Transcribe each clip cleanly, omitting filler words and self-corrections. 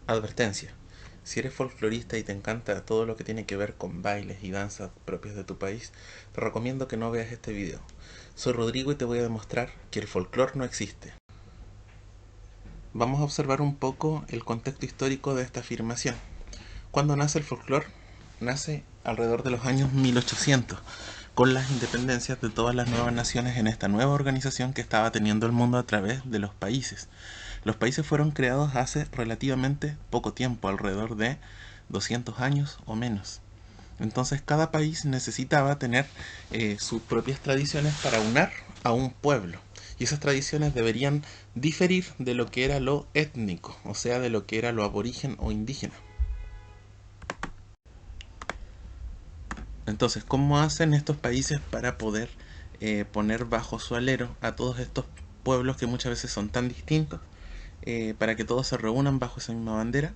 Advertencia. Si eres folclorista y te encanta todo lo que tiene que ver con bailes y danzas propios de tu país, te recomiendo que no veas este video. Soy Rodrigo y te voy a demostrar que el folclor no existe. Vamos a observar un poco el contexto histórico de esta afirmación. ¿Cuándo nace el folclor? Nace alrededor de los años 1800, con las independencias de todas las nuevas naciones en esta nueva organización que estaba teniendo el mundo a través de los países. Los países fueron creados hace relativamente poco tiempo, alrededor de 200 años o menos. Entonces cada país necesitaba tener sus propias tradiciones para unir a un pueblo. Y esas tradiciones deberían diferir de lo que era lo étnico, o sea, de lo que era lo aborigen o indígena. Entonces, ¿cómo hacen estos países para poder poner bajo su alero a todos estos pueblos que muchas veces son tan distintos, para que todos se reúnan bajo esa misma bandera?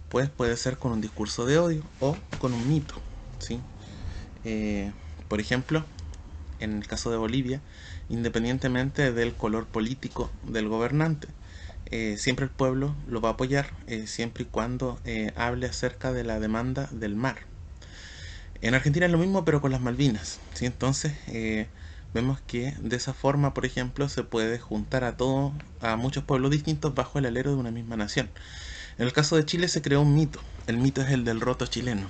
Pues puede ser con un discurso de odio o con un mito, ¿sí? Por ejemplo, en el caso de Bolivia, independientemente del color político del gobernante, siempre el pueblo lo va a apoyar, siempre y cuando hable acerca de la demanda del mar. En Argentina es lo mismo, pero con las Malvinas, ¿sí? Entonces, vemos que de esa forma, por ejemplo, se puede juntar a muchos pueblos distintos bajo el alero de una misma nación. En el caso de Chile se creó un mito. El mito es el del roto chileno.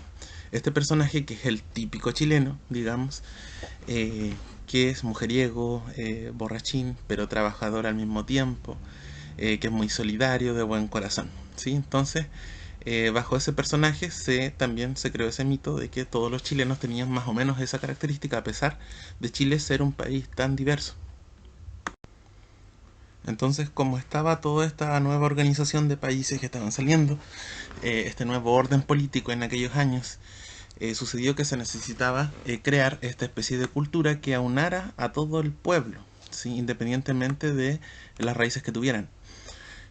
Este personaje, que es el típico chileno, digamos, que es mujeriego, borrachín, pero trabajador al mismo tiempo, que es muy solidario, de buen corazón, ¿sí? Entonces, bajo ese personaje también se creó ese mito de que todos los chilenos tenían más o menos esa característica, a pesar de Chile ser un país tan diverso. Entonces, como estaba toda esta nueva organización de países que estaban saliendo, este nuevo orden político en aquellos años, sucedió que se necesitaba crear esta especie de cultura que aunara a todo el pueblo, ¿sí? Independientemente de las raíces que tuvieran.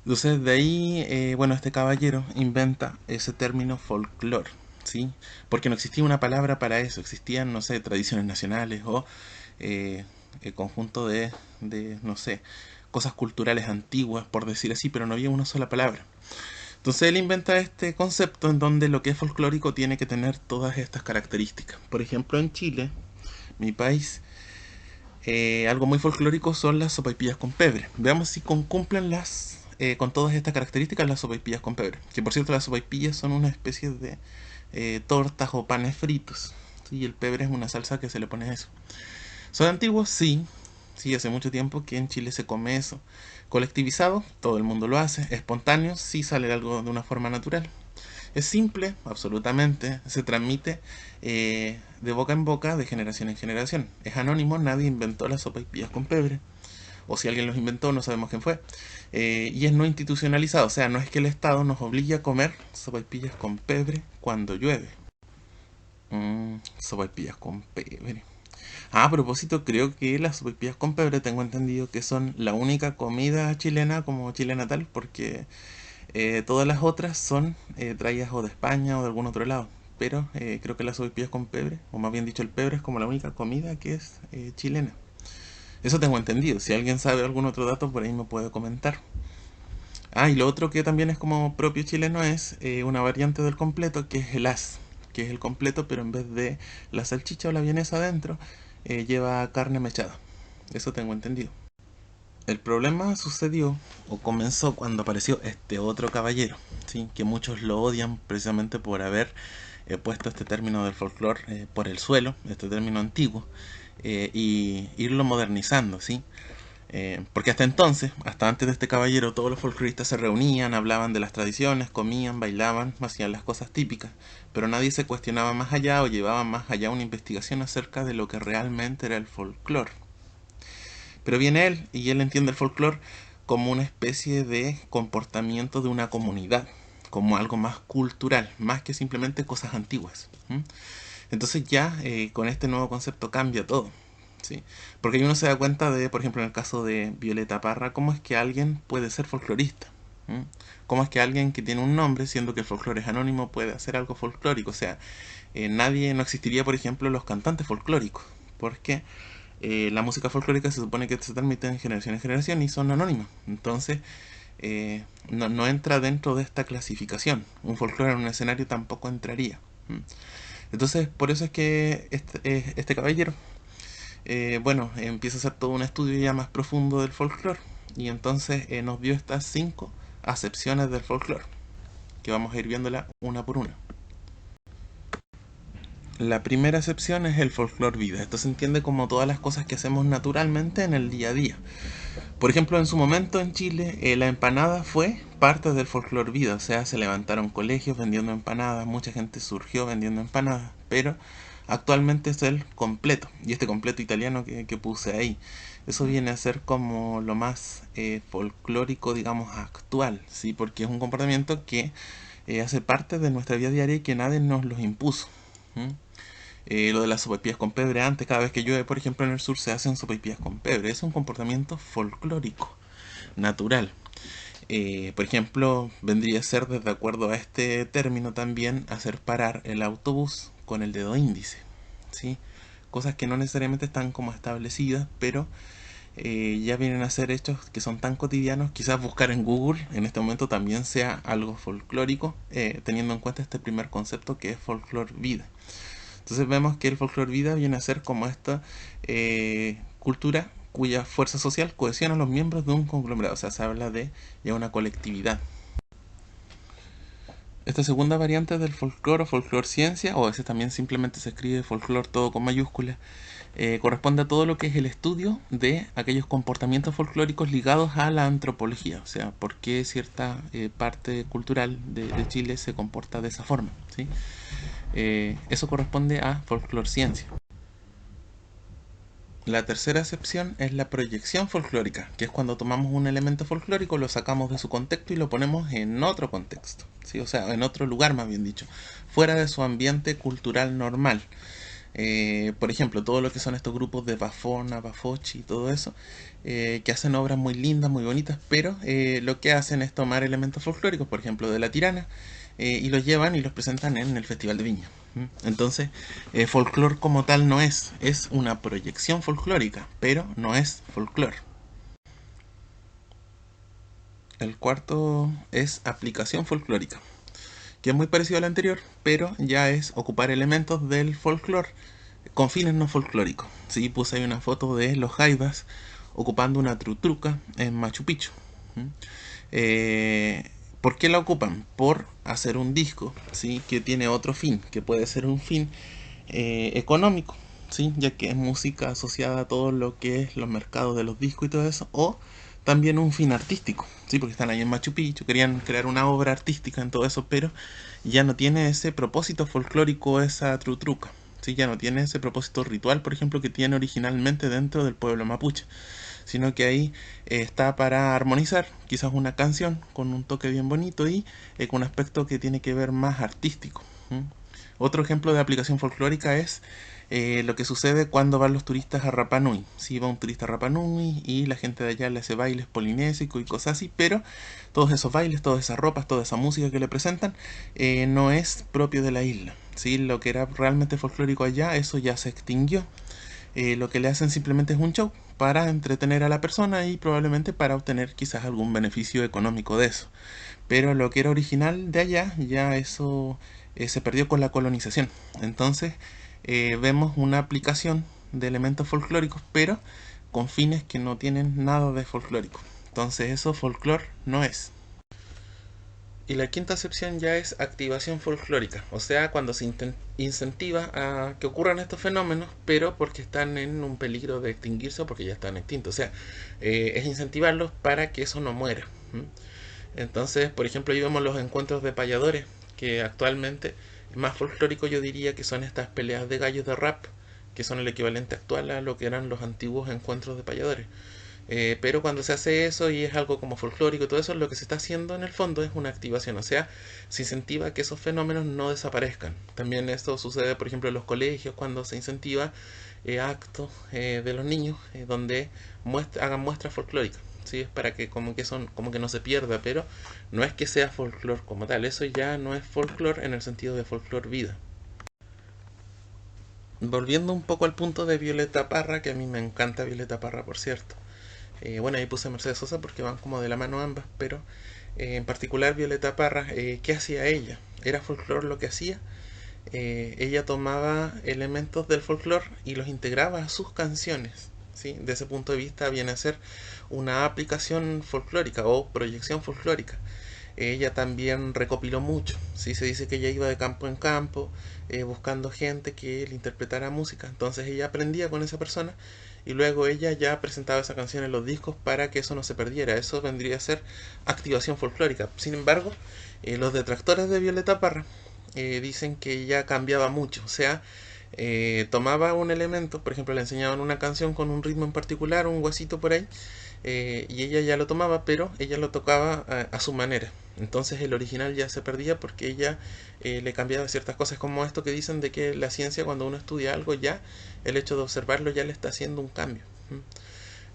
Entonces, de ahí, bueno, este caballero inventa ese término folclore, ¿sí? Porque no existía una palabra para eso, existían, no sé, tradiciones nacionales o conjunto no sé, cosas culturales antiguas, por decir así, pero no había una sola palabra. Entonces él inventa este concepto en donde lo que es folclórico tiene que tener todas estas características. Por ejemplo, en Chile, mi país, algo muy folclórico son las sopaipillas con pebre. Veamos si cumplen con todas estas características las sopaipillas con pebre. Que por cierto, las sopaipillas son una especie de tortas o panes fritos. ¿Sí? Y el pebre es una salsa que se le pone a eso. ¿Son antiguos? Sí. Sí, hace mucho tiempo que en Chile se come eso. Colectivizado, todo el mundo lo hace. Espontáneo, sí sale algo de una forma natural. Es simple, absolutamente. Se transmite de boca en boca, de generación en generación. Es anónimo, nadie inventó las sopaipillas con pebre. O si alguien los inventó, no sabemos quién fue. Y es no institucionalizado, o sea, no es que el Estado nos obligue a comer sopaipillas con pebre cuando llueve. Sopaipillas con pebre. Ah, a propósito, creo que las sopaipillas con pebre tengo entendido que son la única comida chilena como chilena tal, porque todas las otras son traídas o de España o de algún otro lado. Pero creo que las sopaipillas con pebre, o más bien dicho el pebre, es como la única comida que es chilena. Eso tengo entendido. Si alguien sabe algún otro dato, por ahí me puede comentar. Ah, y lo otro que también es como propio chileno es una variante del completo, que es el as, que es el completo, pero en vez de la salchicha o la vienesa adentro, lleva carne mechada. Eso tengo entendido. El problema sucedió o comenzó cuando apareció este otro caballero, ¿sí? Que muchos lo odian precisamente por haber puesto este término del folclore por el suelo, este término antiguo, y irlo modernizando, ¿sí? Porque hasta entonces, hasta antes de este caballero, todos los folcloristas se reunían, hablaban de las tradiciones, comían, bailaban, hacían las cosas típicas, pero nadie se cuestionaba más allá o llevaba más allá una investigación acerca de lo que realmente era el folclore. Pero viene él y él entiende el folclore como una especie de comportamiento de una comunidad, como algo más cultural, más que simplemente cosas antiguas. Entonces ya con este nuevo concepto cambia todo. ¿Sí? Porque ahí uno se da cuenta de, por ejemplo, en el caso de Violeta Parra, cómo es que alguien puede ser folclorista. Cómo es que alguien que tiene un nombre, siendo que el folclore es anónimo, puede hacer algo folclórico. O sea, no existiría, por ejemplo, los cantantes folclóricos. Porque la música folclórica se supone que se transmite en generación y son anónimas. Entonces, no entra dentro de esta clasificación. Un folclore en un escenario tampoco entraría. Entonces, por eso es que este caballero, bueno, empieza a hacer todo un estudio ya más profundo del folclore. Y entonces nos dio estas 5 acepciones del folclore, que vamos a ir viéndola una por una. La primera acepción es el folclore vida. Esto se entiende como todas las cosas que hacemos naturalmente en el día a día. Por ejemplo, en su momento en Chile, la empanada fue parte del folclore vida. O sea, se levantaron colegios vendiendo empanadas, mucha gente surgió vendiendo empanadas, pero actualmente es el completo. Y este completo italiano que puse ahí, eso viene a ser como lo más folclórico, digamos, actual, ¿sí? Porque es un comportamiento que hace parte de nuestra vida diaria y que nadie nos los impuso. Lo de las sopaipillas con pebre, antes cada vez que llueve, por ejemplo, en el sur se hacen sopaipillas con pebre. Es un comportamiento folclórico, natural. Por ejemplo, vendría a ser, de acuerdo a este término también, hacer parar el autobús con el dedo índice, ¿sí? Cosas que no necesariamente están como establecidas, pero ya vienen a ser hechos que son tan cotidianos. Quizás buscar en Google en este momento también sea algo folclórico, teniendo en cuenta este primer concepto que es folclore vida. Entonces vemos que el folclore vida viene a ser como esta cultura cuya fuerza social cohesiona a los miembros de un conglomerado. O sea, se habla de ya una colectividad. Esta segunda variante del folclore o folclore ciencia, o ese también simplemente se escribe folclore todo con mayúsculas, corresponde a todo lo que es el estudio de aquellos comportamientos folclóricos ligados a la antropología. O sea, por qué cierta parte cultural de Chile se comporta de esa forma, ¿sí? Eso corresponde a folclore ciencia. La tercera acepción es la proyección folclórica, que es cuando tomamos un elemento folclórico, lo sacamos de su contexto y lo ponemos en otro contexto, ¿sí? O sea, en otro lugar más bien dicho, fuera de su ambiente cultural normal. Por ejemplo, todo lo que son estos grupos de Bafona, Bafochi y todo eso, que hacen obras muy lindas, muy bonitas, pero lo que hacen es tomar elementos folclóricos, por ejemplo, de La Tirana, y los llevan y los presentan en el Festival de Viña. Entonces, folclore como tal no es una proyección folclórica, pero no es folclore. El cuarto es aplicación folclórica, que es muy parecido al anterior, pero ya es ocupar elementos del folclore con fines no folclóricos. Sí, puse ahí una foto de los jaivas ocupando una trutruca en Machu Picchu. ¿Por qué la ocupan? Por hacer un disco, ¿sí? Que tiene otro fin, que puede ser un fin económico, ¿sí? Ya que es música asociada a todo lo que es los mercados de los discos y todo eso, o también un fin artístico, ¿sí? Porque están ahí en Machu Picchu, querían crear una obra artística en todo eso, pero ya no tiene ese propósito folclórico esa trutruca, ¿sí? Ya no tiene ese propósito ritual, por ejemplo, que tiene originalmente dentro del pueblo mapuche, sino que ahí está para armonizar quizás una canción con un toque bien bonito y con un aspecto que tiene que ver más artístico. Otro ejemplo de aplicación folclórica es lo que sucede cuando van los turistas a Rapa Nui. Si va un turista a Rapa Nui y la gente de allá le hace bailes polinésicos y cosas así, pero todos esos bailes, todas esas ropas, toda esa música que le presentan no es propio de la isla. ¿Sí? Lo que era realmente folclórico allá, eso ya se extinguió. Lo que le hacen simplemente es un show para entretener a la persona y probablemente para obtener quizás algún beneficio económico de eso. Pero lo que era original de allá, ya eso se perdió con la colonización. Entonces vemos una aplicación de elementos folclóricos, pero con fines que no tienen nada de folclórico. Entonces eso folclore no es. Y la quinta acepción ya es activación folclórica, o sea, cuando se incentiva a que ocurran estos fenómenos, pero porque están en un peligro de extinguirse o porque ya están extintos. O sea, es incentivarlos para que eso no muera. Entonces, por ejemplo, ahí vemos los encuentros de payadores, que actualmente, más folclórico yo diría que son estas peleas de gallos de rap, que son el equivalente actual a lo que eran los antiguos encuentros de payadores. Pero cuando se hace eso y es algo como folclórico y todo eso, lo que se está haciendo en el fondo es una activación, o sea, se incentiva que esos fenómenos no desaparezcan. También esto sucede, por ejemplo, en los colegios cuando se incentiva actos de los niños donde hagan muestras folclóricas. ¿Sí? Es para que como que no se pierda, pero no es que sea folclore como tal, eso ya no es folclore en el sentido de folclore vida. Volviendo un poco al punto de Violeta Parra, que a mí me encanta Violeta Parra, por cierto. Bueno, ahí puse Mercedes Sosa porque van como de la mano ambas, pero en particular Violeta Parra, ¿qué hacía ella? ¿Era folclore lo que hacía? Ella tomaba elementos del folclore y los integraba a sus canciones. ¿Sí? De ese punto de vista viene a ser una aplicación folclórica o proyección folclórica. Ella también recopiló mucho. ¿Sí? Se dice que ella iba de campo en campo buscando gente que le interpretara música. Entonces ella aprendía con esa persona y luego ella ya presentaba esa canción en los discos para que eso no se perdiera. Eso vendría a ser activación folclórica. Sin embargo, los detractores de Violeta Parra dicen que ella cambiaba mucho. O sea, tomaba un elemento, por ejemplo, le enseñaban una canción con un ritmo en particular, un guasito por ahí, y ella ya lo tomaba, pero ella lo tocaba a su manera. Entonces el original ya se perdía porque ella le cambiaba ciertas cosas, como esto que dicen de que la ciencia, cuando uno estudia algo, ya el hecho de observarlo ya le está haciendo un cambio.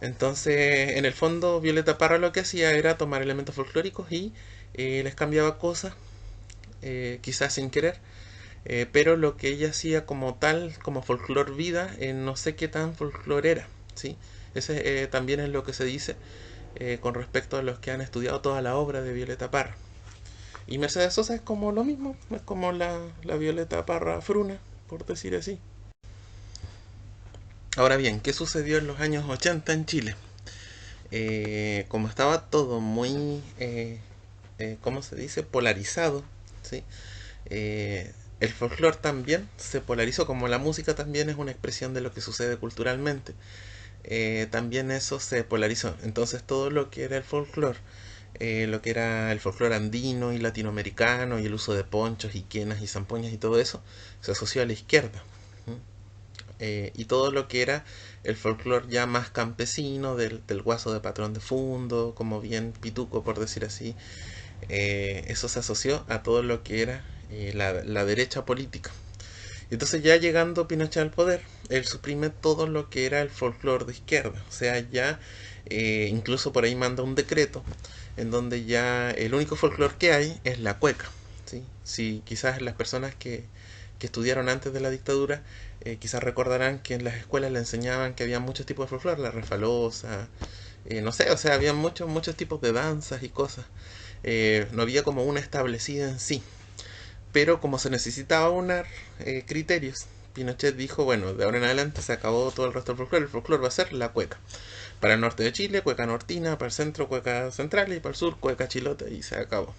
Entonces, en el fondo, Violeta Parra lo que hacía era tomar elementos folclóricos y les cambiaba cosas, quizás sin querer, pero lo que ella hacía como tal, como folclor vida, no sé qué tan folclor era, ¿sí? Ese también es lo que se dice con respecto a los que han estudiado toda la obra de Violeta Parra. Y Mercedes Sosa es como lo mismo, es como la Violeta Parra Fruna, por decir así. Ahora bien, ¿qué sucedió en los años 80 en Chile? Como estaba todo muy, ¿cómo se dice? Polarizado, ¿sí? El folclore también se polarizó, como la música también es una expresión de lo que sucede culturalmente. También eso se polarizó. Entonces todo lo que era el folclore, lo que era el folclore andino y latinoamericano y el uso de ponchos y quenas y zampoñas y todo eso, se asoció a la izquierda. Y todo lo que era el folclore ya más campesino, del guaso de patrón de fundo, como bien pituco por decir así, eso se asoció a todo lo que era la derecha política. Entonces ya llegando Pinochet al poder, él suprime todo lo que era el folclore de izquierda. O sea, ya incluso por ahí manda un decreto en donde ya el único folclore que hay es la cueca. ¿Sí? Si quizás las personas que estudiaron antes de la dictadura, quizás recordarán que en las escuelas le enseñaban que había muchos tipos de folclore, la refalosa, no sé, o sea, había muchos tipos de danzas y cosas. No había como una establecida en sí. Pero como se necesitaba unar criterios, Pinochet dijo, bueno, de ahora en adelante se acabó todo el resto del folclore, el folclore va a ser la cueca. Para el norte de Chile, cueca nortina, para el centro, cueca central, y para el sur, cueca chilota, y se acabó.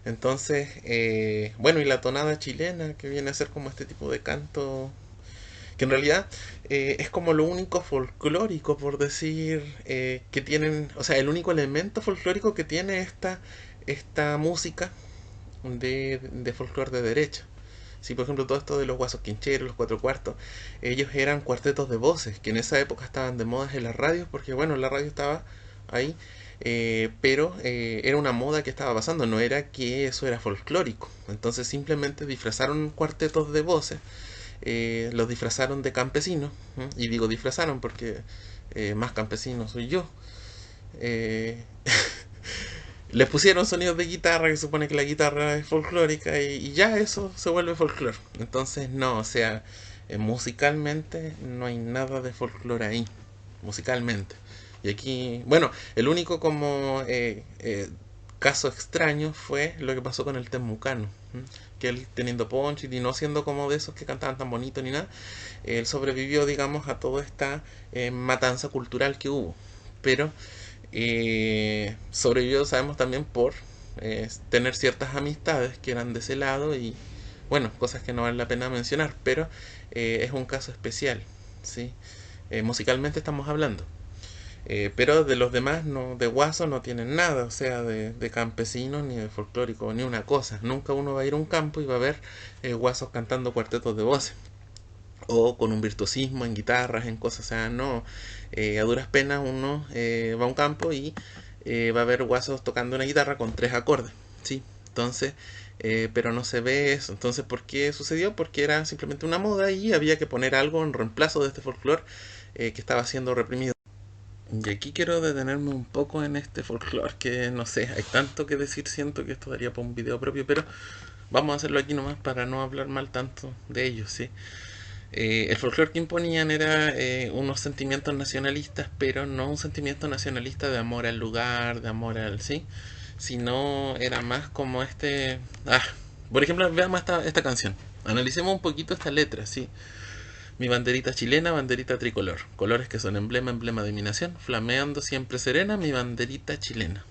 Entonces, bueno, y la tonada chilena, que viene a ser como este tipo de canto, que en realidad es como lo único folclórico, por decir, que tienen, o sea, el único elemento folclórico que tiene esta música de folclore de derecha. Si por ejemplo todo esto de los guasos quincheros, los cuatro cuartos, ellos eran cuartetos de voces, que en esa época estaban de moda en las radios, porque bueno, la radio estaba ahí, pero era una moda que estaba pasando, no era que eso era folclórico. Entonces simplemente disfrazaron cuartetos de voces, los disfrazaron de campesinos, y digo disfrazaron porque más campesino soy yo. Eh, Les pusieron sonidos de guitarra, que supone que la guitarra es folclórica, y ya eso se vuelve folclore. Entonces, no, o sea, musicalmente no hay nada de folclore ahí, musicalmente. Y aquí, bueno, el único como caso extraño fue lo que pasó con el temucano, que él teniendo poncho y no siendo como de esos que cantaban tan bonito ni nada, él sobrevivió, digamos, a toda esta matanza cultural que hubo. Pero sobrevivió, sabemos también por tener ciertas amistades que eran de ese lado y bueno, cosas que no vale la pena mencionar, pero es un caso especial, ¿sí? Musicalmente estamos hablando. Pero de los demás, no, de guaso no tienen nada, o sea, de campesinos ni de folclórico, ni una cosa. Nunca uno va a ir a un campo y va a ver guasos cantando cuartetos de voces o con un virtuosismo en guitarras, en cosas, o sea, no, a duras penas uno va a un campo y va a ver guasos tocando una guitarra con tres acordes, ¿sí? Entonces, pero no se ve eso. Entonces, ¿por qué sucedió? Porque era simplemente una moda y había que poner algo en reemplazo de este folclore que estaba siendo reprimido. Y aquí quiero detenerme un poco en este folclore que no sé, hay tanto que decir, siento que esto daría para un video propio, pero vamos a hacerlo aquí nomás para no hablar mal tanto de ellos, ¿sí? El folclore que imponían era unos sentimientos nacionalistas, pero no un sentimiento nacionalista de amor al lugar, de amor al sí, sino era más como por ejemplo, veamos esta canción. Analicemos un poquito esta letra, sí. Mi banderita chilena, banderita tricolor. Colores que son emblema, emblema de mi nación. Flameando siempre serena, mi banderita chilena.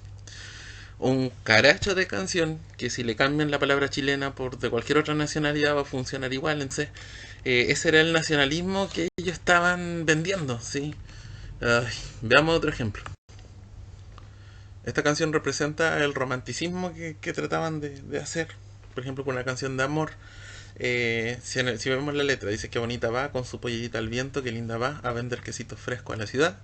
Un caracho de canción que si le cambian la palabra chilena por de cualquier otra nacionalidad va a funcionar igual. Entonces, ese era el nacionalismo que ellos estaban vendiendo, ¿sí? Ay, veamos otro ejemplo. Esta canción representa el romanticismo que trataban de hacer. Por ejemplo, con una canción de amor. Si vemos la letra, dice que bonita va con su pollerita al viento, que linda va a vender quesitos frescos a la ciudad.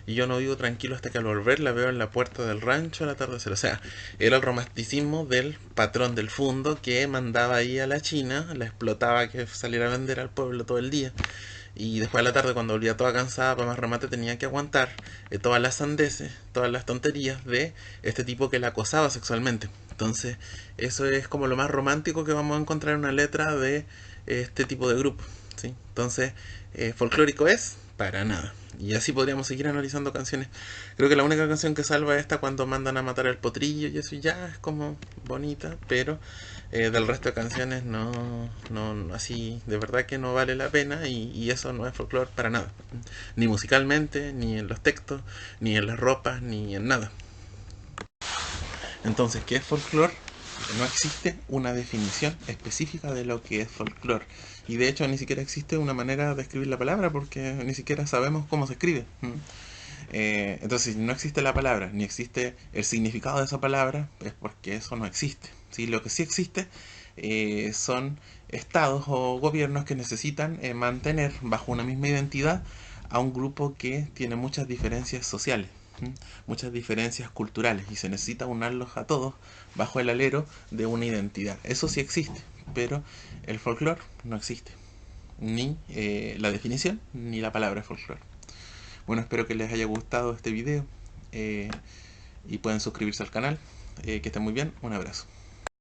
Y yo no vivo tranquilo hasta que al volver la veo en la puerta del rancho al atardecer. O sea, era el romanticismo del patrón del fundo que mandaba ahí a la China, la explotaba que saliera a vender al pueblo todo el día. Y después de la tarde, cuando volvía toda cansada, para más remate tenía que aguantar todas las sandeces, todas las tonterías de este tipo que la acosaba sexualmente. Entonces, eso es como lo más romántico que vamos a encontrar en una letra de este tipo de grupo, ¿sí? Entonces, folclórico es para nada. Y así podríamos seguir analizando canciones. Creo que la única canción que salva es esta cuando mandan a matar al potrillo y eso ya es como bonita, pero del resto de canciones no, así de verdad que no vale la pena y eso no es folclore para nada. Ni musicalmente, ni en los textos, ni en las ropas, ni en nada. Entonces, ¿qué es folclore? No existe una definición específica de lo que es folclore. Y de hecho ni siquiera existe una manera de escribir la palabra porque ni siquiera sabemos cómo se escribe. Entonces, si no existe la palabra, ni existe el significado de esa palabra, es porque eso no existe. ¿Sí? Lo que sí existe son estados o gobiernos que necesitan mantener bajo una misma identidad a un grupo que tiene muchas diferencias sociales, muchas diferencias culturales y se necesita unirlos a todos bajo el alero de una identidad. Eso sí existe, pero el folclore no existe. Ni la definición ni la palabra folclore. Bueno, espero que les haya gustado este video y pueden suscribirse al canal. Que estén muy bien. Un abrazo.